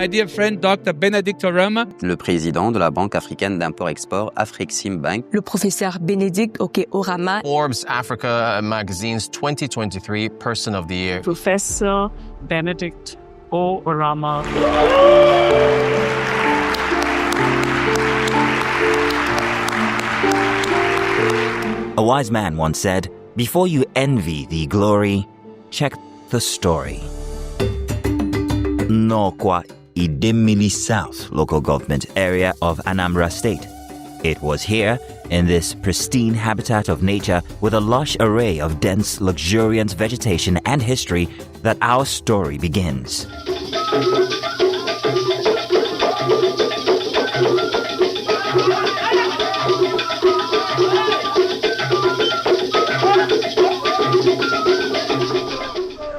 My dear friend, Dr. Benedict Oramah. Le président de la banque africaine d'import-export Afreximbank. Le professeur Benedict Okey Oramah. Forbes Africa Magazine's 2023 Person of the Year. Professor Benedict Oramah. A wise man once said, "Before you envy the glory, check the story." Nokwa Idemili South local government area of Anambra State. It was here, in this pristine habitat of nature with a lush array of dense, luxuriant vegetation and history, that our story begins.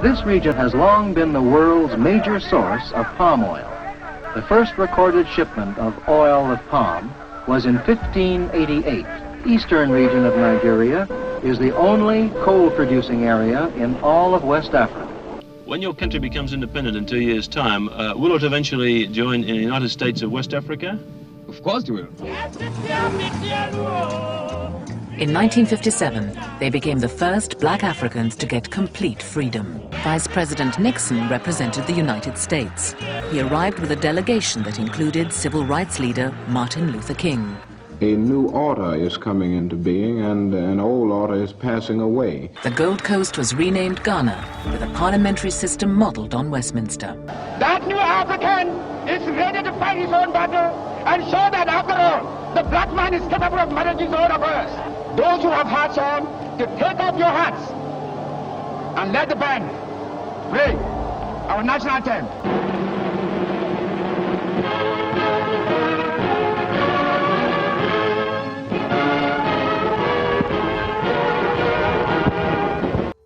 This region has long been the world's major source of palm oil. The first recorded shipment of oil of palm was in 1588. Eastern region of Nigeria is the only coal-producing area in all of West Africa. When your country becomes independent in 2 years' time, will it eventually join in the United States of West Africa? Of course it will. In 1957, they became the first black Africans to get complete freedom. Vice President Nixon represented the United States. He arrived with a delegation that included civil rights leader Martin Luther King. A new order is coming into being and an old order is passing away. The Gold Coast was renamed Ghana, with a parliamentary system modeled on Westminster. That new African is ready to fight his own battle and show that after all, the black man is capable of managing his own affairs. Those who have hats on, to take off your hats and let the band play our national anthem.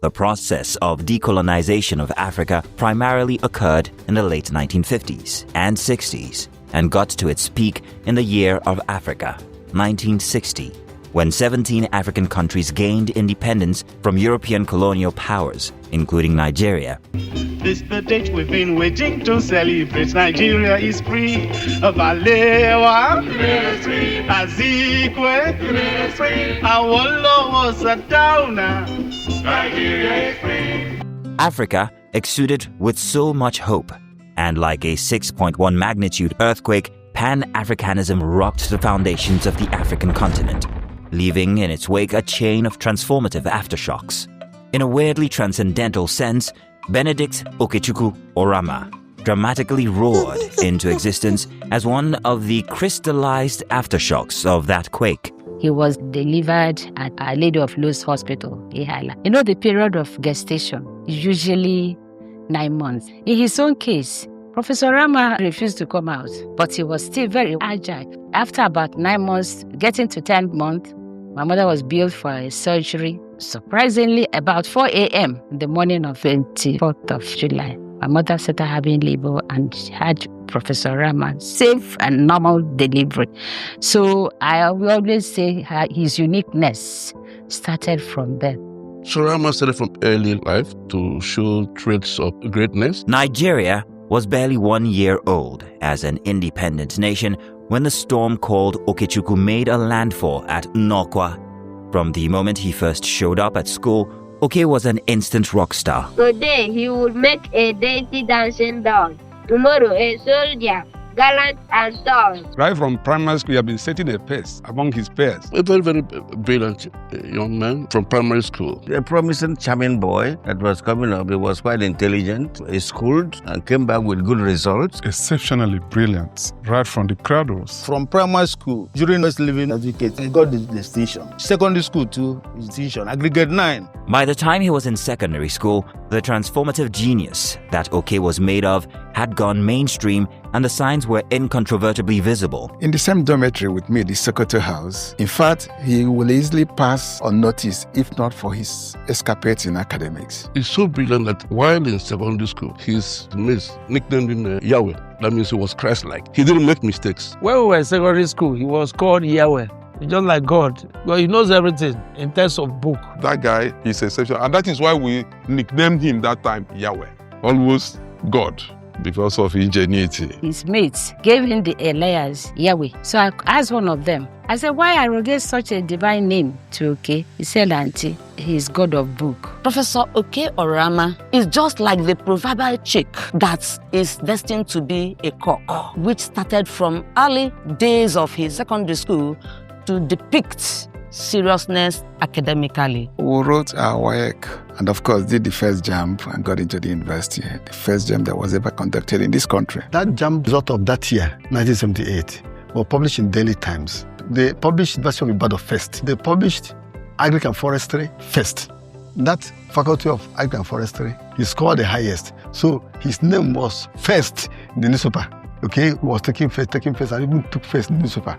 The process of decolonization of Africa primarily occurred in the late 1950s and 60s and got to its peak in the Year of Africa, 1960, when 17 African countries gained independence from European colonial powers, including Nigeria. This the date we've been waiting to celebrate. Nigeria is free. Valewa, Azikwe, Awolowo was a downer. Nigeria is free. Africa exuded with so much hope, and like a 6.1 magnitude earthquake, Pan-Africanism rocked the foundations of the African continent, leaving in its wake a chain of transformative aftershocks. In a weirdly transcendental sense, Benedict Okechukwu Oramah dramatically roared into existence as one of the crystallized aftershocks of that quake. He was delivered at Our Lady of Lourdes Hospital, Ihala. You know, the period of gestation is usually 9 months. In his own case, Professor Oramah refused to come out, but he was still very agile. After about 9 months, getting to 10 months, my mother was billed for a surgery. Surprisingly, about 4 a.m. in the morning of 24th of July, my mother started having labor and had Professor Oramah safe and normal delivery. So I will always say his uniqueness started from there. So Oramah started from early life to show traits of greatness. Nigeria was barely 1 year old as an independent nation when the storm called Okechukwu made a landfall at Nokwa. From the moment he first showed up at school, Okey was an instant rock star. Today he would make a dainty dancing doll. Tomorrow a soldier, gallant and tall. Right from primary school, he had been setting a pace among his peers. A very, very brilliant young man from primary school. A promising, charming boy that was coming up. He was quite intelligent. He schooled and came back with good results. Exceptionally brilliant, right from the cradles. From primary school, during his living certificate, he got the distinction. Secondary school too, distinction, aggregate 9. By the time he was in secondary school, the transformative genius that Okey was made of had gone mainstream and the signs were incontrovertibly visible. In the same dormitory with me, the Sokoto house, in fact, he will easily pass unnoticed if not for his escapades in academics. He's so brilliant that while in secondary school, his mates nicknamed him Yahweh. That means he was Christ-like. He didn't make mistakes. When we were in secondary school, he was called Yahweh. He's just like God. Well, he knows everything in terms of book. That guy is exceptional. And that is why we nicknamed him that time Yahweh. Almost God. because of ingenuity. His mates gave him the alias Yahweh. So I asked one of them, I said, why arrogate such a divine name to Okey? He said, Auntie, he is God of book. Professor Okey Oramah is just like the proverbial chick that is destined to be a cock, which started from early days of his secondary school to depict seriousness academically. We wrote our work and of course did the first jump and got into the university. The first jump that was ever conducted in this country. That jump result of that year, 1978, was published in Daily Times. They published University of Ibadan first. They published Agric and Forestry first. That faculty of Agric and Forestry, he scored the highest. So his name was first in the newspaper. Okay, he was taking first, and even took first in the newspaper.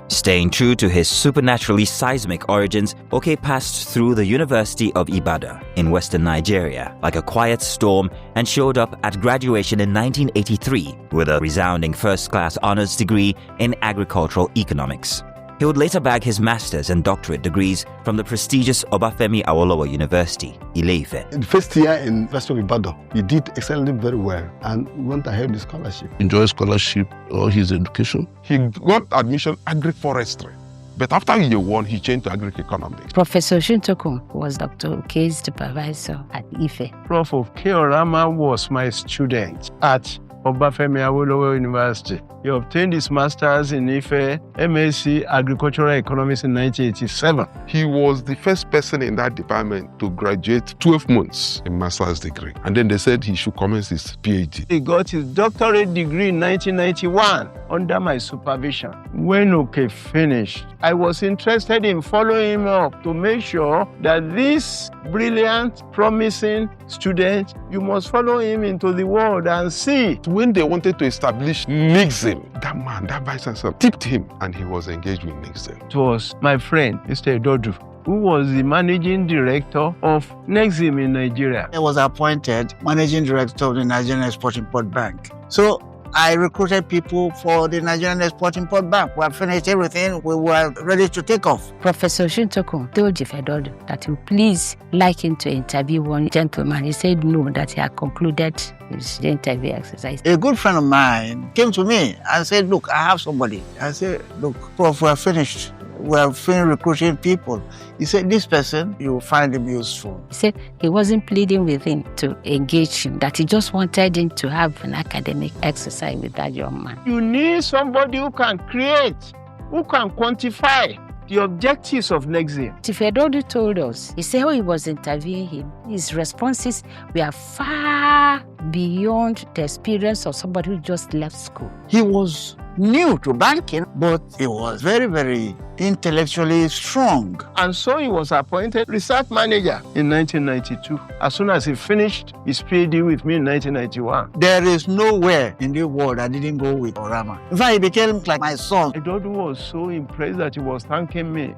Staying true to his supernaturally seismic origins, Okey passed through the University of Ibadan in western Nigeria like a quiet storm and showed up at graduation in 1983 with a resounding first-class honors degree in agricultural economics. He would later bag his master's and doctorate degrees from the prestigious Obafemi Awolowo University, Ile-Ife. In the first year in University of Ibadan, he did excellently very well and went ahead with scholarship. Enjoyed scholarship or his education. He got admission agri-forestry. But after year one, he changed to agri-economics. Professor Oshintokun was Dr. Okey's supervisor at Ife. Prof. Okey Oramah was my student at Obafemi Awolowo University. He obtained his master's in Ife, MSc Agricultural Economics in 1987. He was the first person in that department to graduate 12 months in master's degree. And then they said he should commence his PhD. He got his doctorate degree in 1991 under my supervision. When Okey finished, I was interested in following him up to make sure that this brilliant, promising student, you must follow him into the world and see. When they wanted to establish Nixon, that man, that vice chancellor, tipped him and he was engaged with Nixon. It was my friend, Mr. Edodu, who was the managing director of Nexim in Nigeria. I was appointed managing director of the Nigerian Export-Import Bank. So I recruited people for the Nigerian Export-Import Bank. We had finished everything. We were ready to take off. Professor Oshintokun told Jifedodo that he would please like him to interview one gentleman. He said no, that he had concluded his interview exercise. A good friend of mine came to me and said, look, I have somebody. I said, look, Prof, we are finished. We are finished recruiting people. He said, this person, you will find him useful. He said he wasn't pleading with him to engage him, that he just wanted him to have an academic exercise with that young man. You need somebody who can create, who can quantify the objectives of Nexim. Jifedodo told us, he said, he was interviewing him. His responses were far beyond the experience of somebody who just left school. He was new to banking, but he was very, very intellectually strong. And so he was appointed research manager in 1992. As soon as he finished his PhD with me in 1991. There is nowhere in the world I didn't go with Oramah. In fact, he became like my son. Edodu was so impressed that he was thanking me.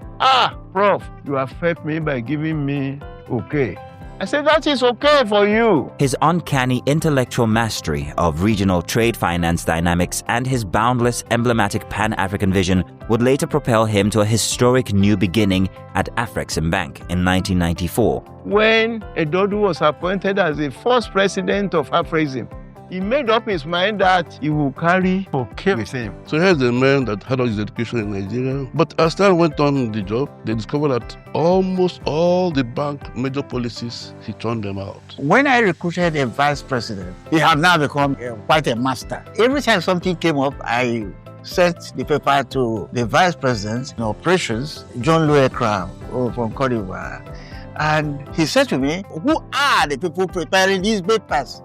Prof, you have helped me by giving me Okey. I said, that is okay for you. His uncanny intellectual mastery of regional trade finance dynamics and his boundless emblematic Pan-African vision would later propel him to a historic new beginning at Afreximbank in 1994. When Edodu was appointed as the first president of Afrexim, he made up his mind that he will carry Okey with him. So here's a man that had all his education in Nigeria. But as time went on in the job, they discovered that almost all the bank major policies, he turned them out. When I recruited a vice president, he had now become quite a master. Every time something came up, I sent the paper to the vice president in operations, John Louis Crown from Cote d'Ivoire. And he said to me, who are the people preparing these papers?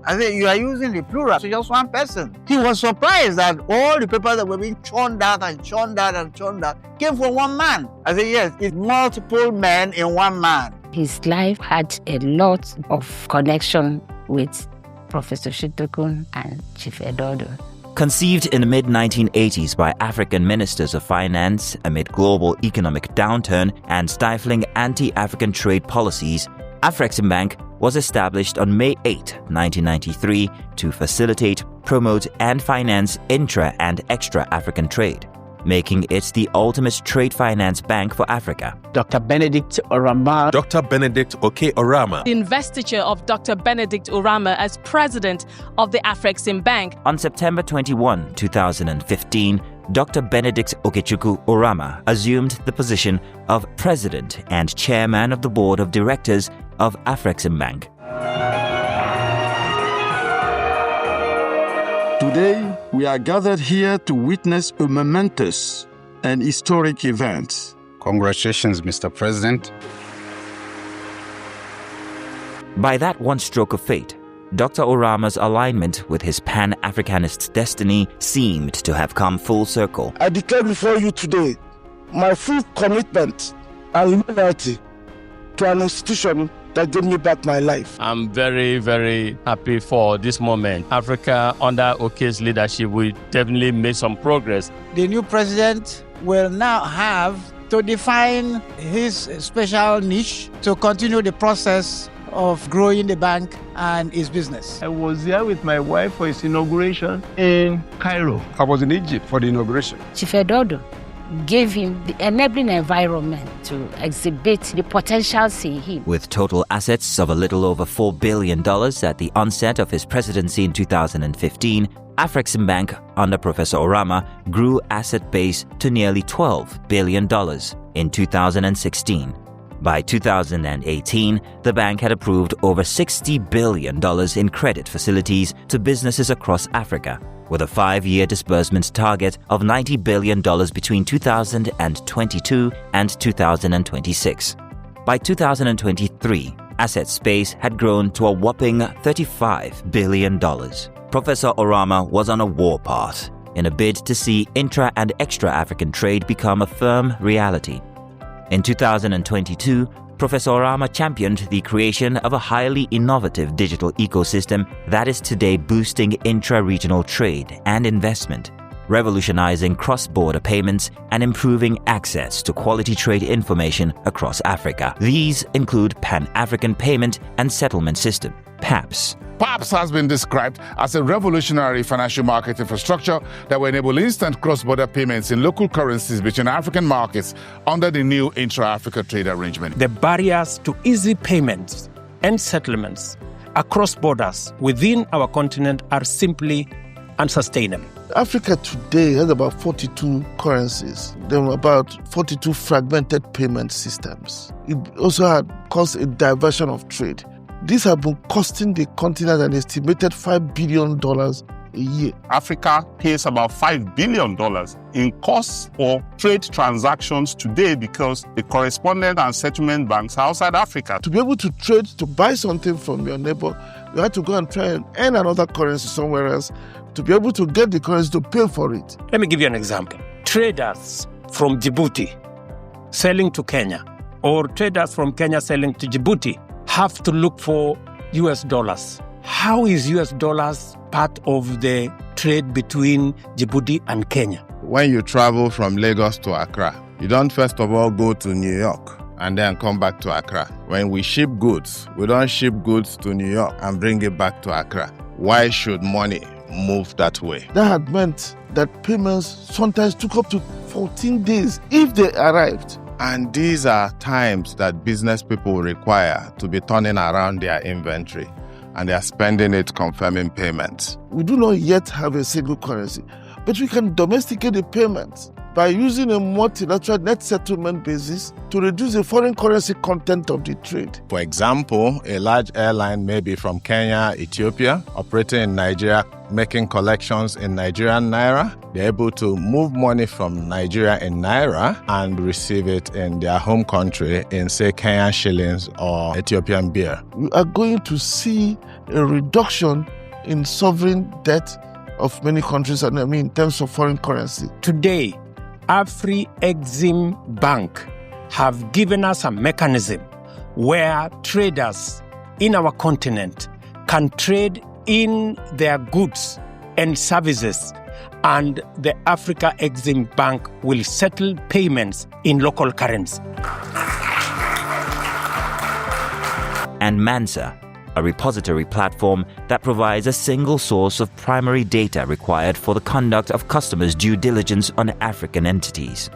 I said, you are using the plural, so just one person. He was surprised that all the papers that were being churned out and churned out and churned out came from one man. I said, yes, it's multiple men in one man. His life had a lot of connection with Professor Oshintokun and Jifedodo. Conceived in the mid-1980s by African ministers of finance amid global economic downturn and stifling anti-African trade policies, Afreximbank was established on May 8, 1993 to facilitate, promote and finance intra- and extra-African trade. making it the ultimate trade finance bank for Africa. Dr. Benedict Oramah. Dr. Benedict Okey Oramah. The investiture of Dr. Benedict Oramah as president of the Afreximbank. On September 21, 2015, Dr. Benedict Okechukwu Oramah assumed the position of president and chairman of the board of directors of Afreximbank. Today, we are gathered here to witness a momentous and historic event. Congratulations, Mr. President. By that one stroke of fate, Dr. Oramah's alignment with his Pan-Africanist destiny seemed to have come full circle. I declare before you today my full commitment and loyalty to an institution that gave me back my life. I'm very, very happy for this moment. Africa, under Okey's leadership, will definitely make some progress. The new president will now have to define his special niche to continue the process of growing the bank and his business. I was there with my wife for his inauguration in Cairo. I was in Egypt for the inauguration. Chief Edodo gave him the enabling environment to exhibit the potentials in him. With total assets of a little over $4 billion at the onset of his presidency in 2015, Afreximbank under Professor Oramah grew asset base to nearly $12 billion in 2016. By 2018, the bank had approved over $60 billion in credit facilities to businesses across Africa, with a 5-year disbursement target of $90 billion between 2022 and 2026. By 2023, asset space had grown to a whopping $35 billion. Professor Oramah was on a warpath in a bid to see intra- and extra-African trade become a firm reality. In 2022, Professor Oramah championed the creation of a highly innovative digital ecosystem that is today boosting intra-regional trade and investment, revolutionizing cross-border payments and improving access to quality trade information across Africa. These include Pan-African Payment and Settlement System, PAPSS. PAPSS has been described as a revolutionary financial market infrastructure that will enable instant cross-border payments in local currencies between African markets under the new intra-Africa trade arrangement. The barriers to easy payments and settlements across borders within our continent are simply unsustainable. Africa today has about 42 currencies. There were about 42 fragmented payment systems. It also had caused a diversion of trade. These have been costing the continent an estimated $5 billion a year. Africa pays about $5 billion in costs for trade transactions today because the correspondent and settlement banks are outside Africa. To be able to trade, to buy something from your neighbor, you had to go and try and earn another currency somewhere else to be able to get the currency to pay for it. Let me give you an example. Traders from Djibouti selling to Kenya, or traders from Kenya selling to Djibouti, have to look for US dollars. How is US dollars part of the trade between Djibouti and Kenya? When you travel from Lagos to Accra, you don't first of all go to New York and then come back to Accra. When we ship goods, we don't ship goods to New York and bring it back to Accra. Why should money move that way? That had meant that payments sometimes took up to 14 days if they arrived. And these are times that business people require to be turning around their inventory, and they are spending it confirming payments. We do not yet have a single currency, but we can domesticate the payments by using a multilateral net settlement basis to reduce the foreign currency content of the trade. For example, a large airline may be from Kenya, Ethiopia, operating in Nigeria, making collections in Nigerian Naira. They're able to move money from Nigeria in Naira and receive it in their home country in, say, Kenyan shillings or Ethiopian birr. We are going to see a reduction in sovereign debt of many countries, and I mean in terms of foreign currency. Today, Afreximbank have given us a mechanism where traders in our continent can trade in their goods and services, and the Afreximbank will settle payments in local currency. And Mansa, a repository platform that provides a single source of primary data required for the conduct of customers' due diligence on African entities.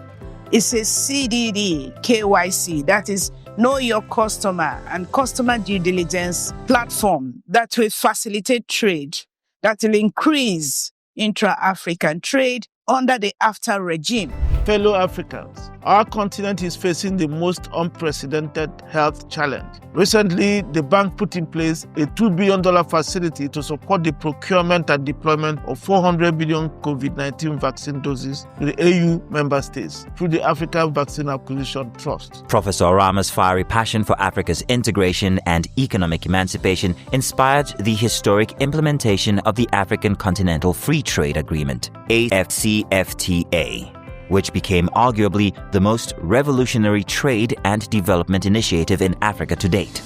It's a CDD KYC, that is Know Your Customer and Customer Due Diligence platform that will facilitate trade, that will increase intra-African trade under the AfTA regime. Fellow Africans, our continent is facing the most unprecedented health challenge. Recently, the bank put in place a $2 billion facility to support the procurement and deployment of 400 million COVID-19 vaccine doses to the AU member states through the African Vaccine Acquisition Trust. Professor Oramah's fiery passion for Africa's integration and economic emancipation inspired the historic implementation of the African Continental Free Trade Agreement, AfCFTA, which became arguably the most revolutionary trade and development initiative in Africa to date.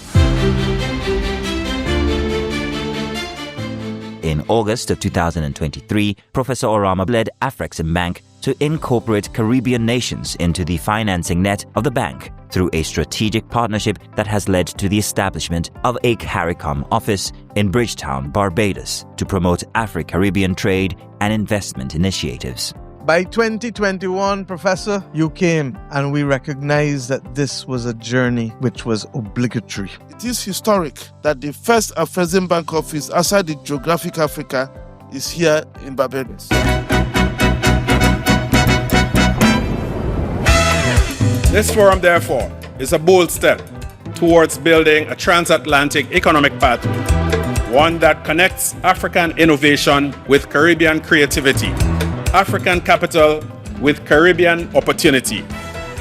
In August of 2023, Professor Oramah led Afreximbank to incorporate Caribbean nations into the financing net of the bank through a strategic partnership that has led to the establishment of a CARICOM office in Bridgetown, Barbados, to promote Afro-Caribbean trade and investment initiatives. By 2021, Professor, you came and we recognized that this was a journey which was obligatory. It is historic that the first Afreximbank office outside the geographic Africa is here in Barbados. This forum, therefore, is a bold step towards building a transatlantic economic pathway, one that connects African innovation with Caribbean creativity, African capital with Caribbean opportunity,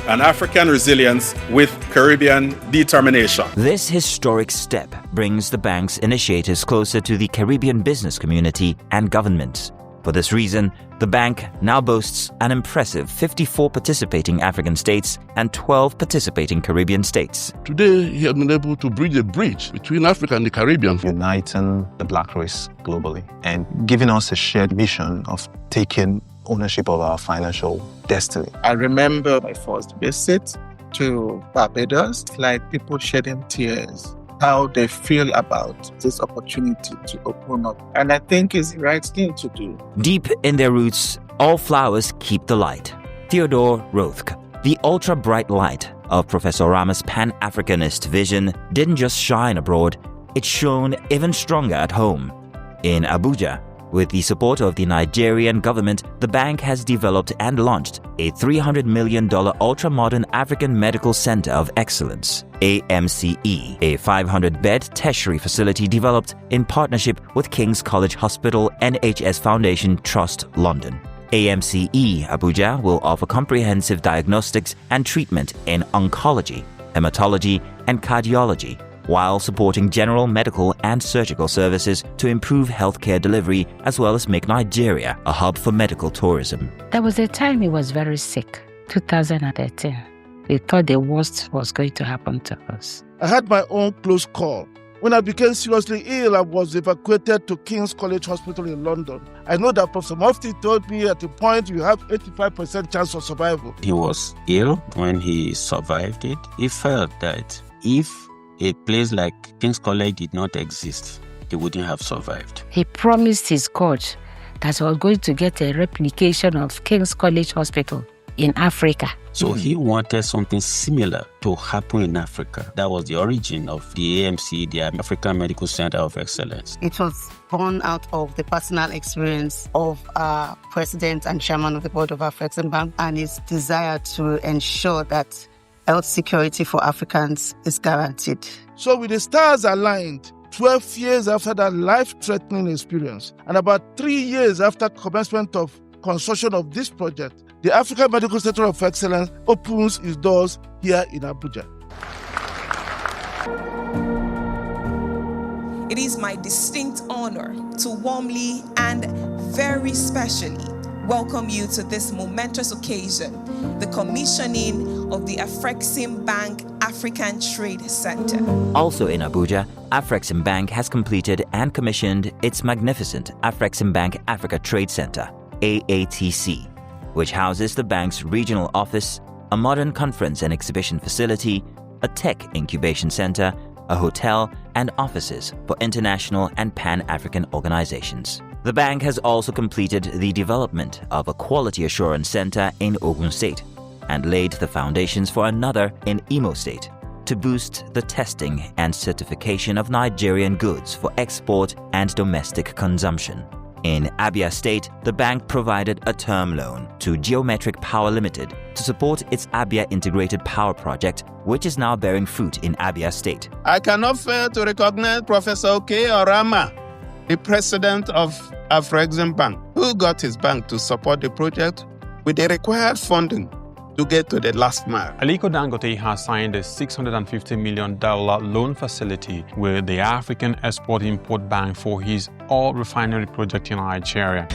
and African resilience with Caribbean determination. This historic step brings the bank's initiatives closer to the Caribbean business community and governments. For this reason, the bank now boasts an impressive 54 participating African states and 12 participating Caribbean states. Today, he has been able to bridge a bridge between Africa and the Caribbean. Uniting the black race globally and giving us a shared mission of taking ownership of our financial destiny. I remember my first visit to Barbados, like people shedding tears, how they feel about this opportunity to open up. And I think it's the right thing to do. Deep in their roots, all flowers keep the light. Theodore Rothke, the ultra-bright light of Professor Oramah's Pan-Africanist vision, didn't just shine abroad, it shone even stronger at home. In Abuja, with the support of the Nigerian government, the bank has developed and launched a $300 million ultra-modern African Medical Center of Excellence, AMCE, a 500-bed tertiary facility developed in partnership with King's College Hospital NHS Foundation Trust, London. AMCE Abuja will offer comprehensive diagnostics and treatment in oncology, hematology, and cardiology, while supporting general medical and surgical services to improve healthcare delivery as well as make Nigeria a hub for medical tourism. There was a time he was very sick, 2013. We thought the worst was going to happen to us. I had my own close call. When I became seriously ill, I was evacuated to King's College Hospital in London. I know that Prof. Mufti told me at the point you have 85% chance of survival. He was ill when he survived it. He felt that if a place like King's College did not exist, he wouldn't have survived. He promised his coach that he was going to get a replication of King's College Hospital in Africa. So he wanted something similar to happen in Africa. That was the origin of the AMC, the African Medical Center of Excellence. It was born out of the personal experience of our president and chairman of the board of Afreximbank and his desire to ensure that health security for Africans is guaranteed. So with the stars aligned, 12 years after that life-threatening experience, and about 3 years after commencement of construction of this project, the African Medical Center of Excellence opens its doors here in Abuja. It is my distinct honor to warmly and very specially welcome you to this momentous occasion, the commissioning of the Afreximbank African Trade Center. Also in Abuja, Afreximbank has completed and commissioned its magnificent Afreximbank Africa Trade Center, AATC, which houses the bank's regional office, a modern conference and exhibition facility, a tech incubation center, a hotel, and offices for international and Pan-African organizations. The bank has also completed the development of a quality assurance center in Ogun State and laid the foundations for another in Imo State to boost the testing and certification of Nigerian goods for export and domestic consumption. In Abia State, the bank provided a term loan to Geometric Power Limited to support its Abia Integrated Power Project, which is now bearing fruit in Abia State. I cannot fail to recognize Professor Okey Oramah, the president of Afreximbank, who got his bank to support the project with the required funding to get to the last mile. Aliko Dangote has signed a $650 million loan facility with the African Export-Import Bank for his oil refinery project in Nigeria.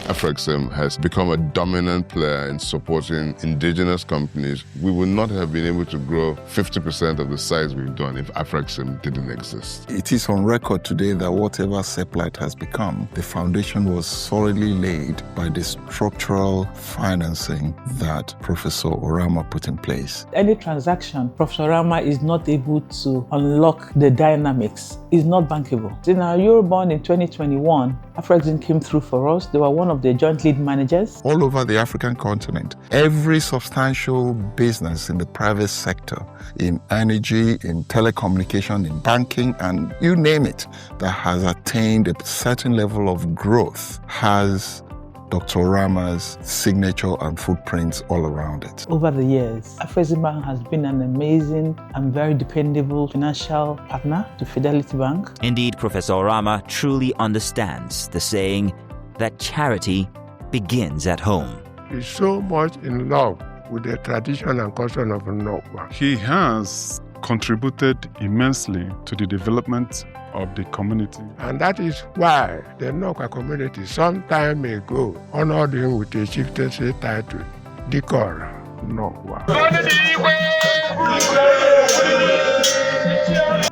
Afrexim has become a dominant player in supporting indigenous companies. We would not have been able to grow 50% of the size we've done if Afrexim didn't exist. It is on record today that whatever Seplat has become, the foundation was solidly laid by the structural financing that Professor Oramah put in place. Any transaction, Professor Oramah is not able to unlock the dynamics. It's not bankable. In our Eurobond in 2021, Afrexim came through for us. They were one of the joint lead managers. All over the African continent, every substantial business in the private sector, in energy, in telecommunication, in banking, and you name it, that has attained a certain level of growth has Dr. Oramah's signature and footprints all around it. Over the years, Afreximbank has been an amazing and very dependable financial partner to Fidelity Bank. Indeed, Professor Oramah truly understands the saying that charity begins at home. He's so much in love with the tradition and custom of Nnokwa. He has contributed immensely to the development of the community. And that is why the Nnokwa community some time ago honored him with a chieftaincy title, Dikor Nnokwa.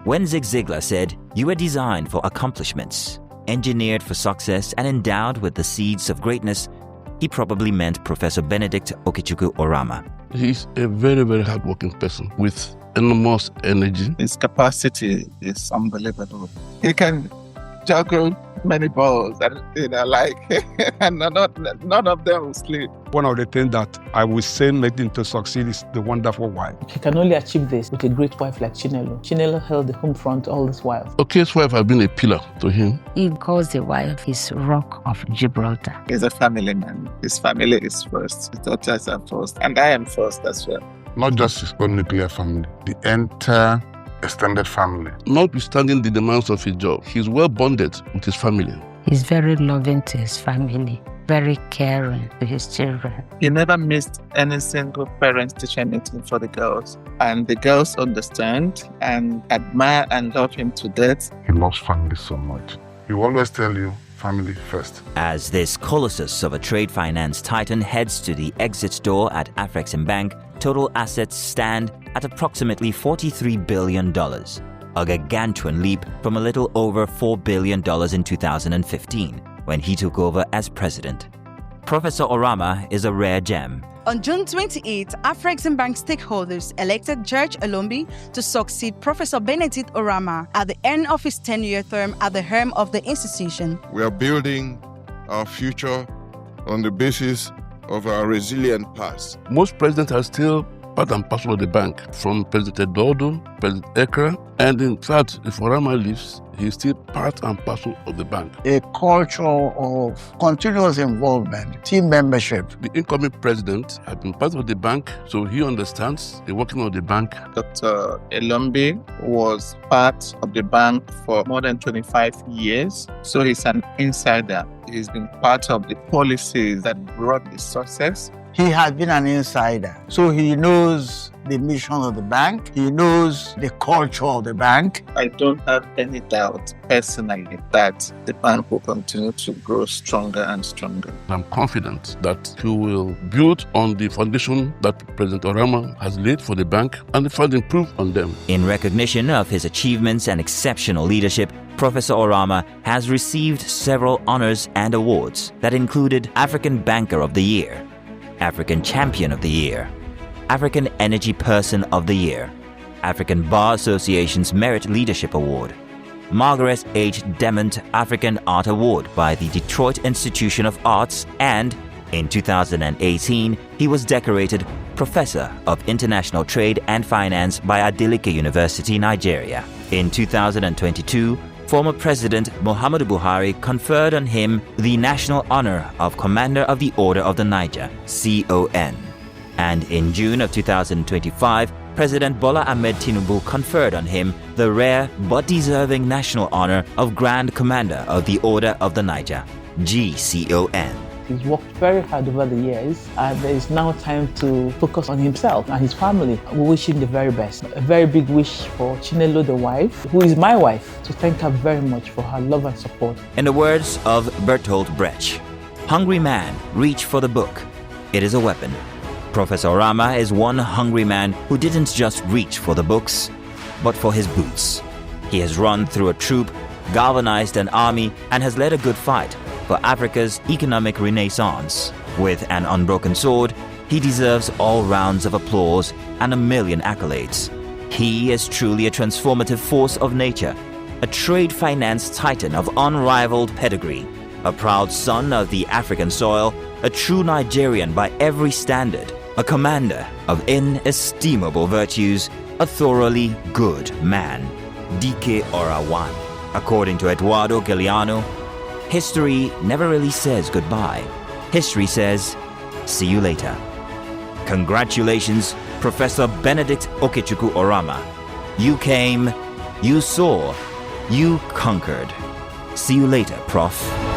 When Zig Ziglar said, "You were designed for accomplishments, engineered for success, and endowed with the seeds of greatness," he probably meant Professor Benedict Okechukwu Oramah. He's a very, very hardworking person with enormous energy. His capacity is unbelievable. He can juggle many balls and and none of them will sleep. One of the things that I would say made him to succeed is the wonderful wife. He can only achieve this with a great wife like Chinelo. Chinelo held the home front all this while. Okey's wife has been a pillar to him. He calls the wife his rock of Gibraltar. He's a family man. His family is first. His daughters are first. And I am first as well. Not just his own nuclear family, the entire extended family. Notwithstanding the demands of his job, he's well bonded with his family. He's very loving to his family, very caring to his children. He never missed any single parent teacher meeting for the girls. And the girls understand and admire and love him to death. He loves family so much. He will always tell you, family first. As this colossus of a trade finance titan heads to the exit door at Afreximbank, total assets stand at approximately $43 billion, a gargantuan leap from a little over $4 billion in 2015, when he took over as president. Professor Oramah is a rare gem. On June 28, Afreximbank stakeholders elected George Olombi to succeed Professor Benedict Oramah at the end of his 10-year term at the helm of the institution. We are building our future on the basis of our resilient past. Most presidents are still part and parcel of the bank, from President Eduardo, President Ekra, and in fact, if Oramah leaves, he's still part and parcel of the bank. A culture of continuous involvement, team membership. The incoming president has been part of the bank, so he understands the working of the bank. Dr. Olombi was part of the bank for more than 25 years, so he's an insider. He's been part of the policies that brought the success. He has been an insider, so he knows the mission of the bank. He knows the culture of the bank. I don't have any doubt personally that the bank will continue to grow stronger and stronger. I'm confident that he will build on the foundation that President Oramah has laid for the bank and in fact improve on them. In recognition of his achievements and exceptional leadership, Professor Oramah has received several honors and awards that included African Banker of the Year, African Champion of the Year, African Energy Person of the Year, African Bar Association's Merit Leadership Award, Margaret H. Dement African Art Award by the Detroit Institution of Arts, and in 2018, he was decorated Professor of International Trade and Finance by Adeleke University, Nigeria. In 2022, former President Muhammadu Buhari conferred on him the national honor of Commander of the Order of the Niger, CON. And in June of 2025, President Bola Ahmed Tinubu conferred on him the rare but deserving national honor of Grand Commander of the Order of the Niger, GCON. He's worked very hard over the years, and there is now time to focus on himself and his family. We wish him the very best. A very big wish for Chinelo, the wife, who is my wife, to thank her very much for her love and support. In the words of Bertolt Brecht, hungry man, reach for the book. It is a weapon. Professor Oramah is one hungry man who didn't just reach for the books, but for his boots. He has run through a troop, galvanized an army, and has led a good fight for Africa's economic renaissance. With an unbroken sword, he deserves all rounds of applause and a million accolades. He is truly a transformative force of nature, a trade finance titan of unrivaled pedigree, a proud son of the African soil, a true Nigerian by every standard, a commander of inestimable virtues, a thoroughly good man. Dike Orawan. According to Eduardo Galeano, history never really says goodbye. History says, see you later. Congratulations, Professor Benedict Okechukwu Oramah. You came, you saw, you conquered. See you later, Prof.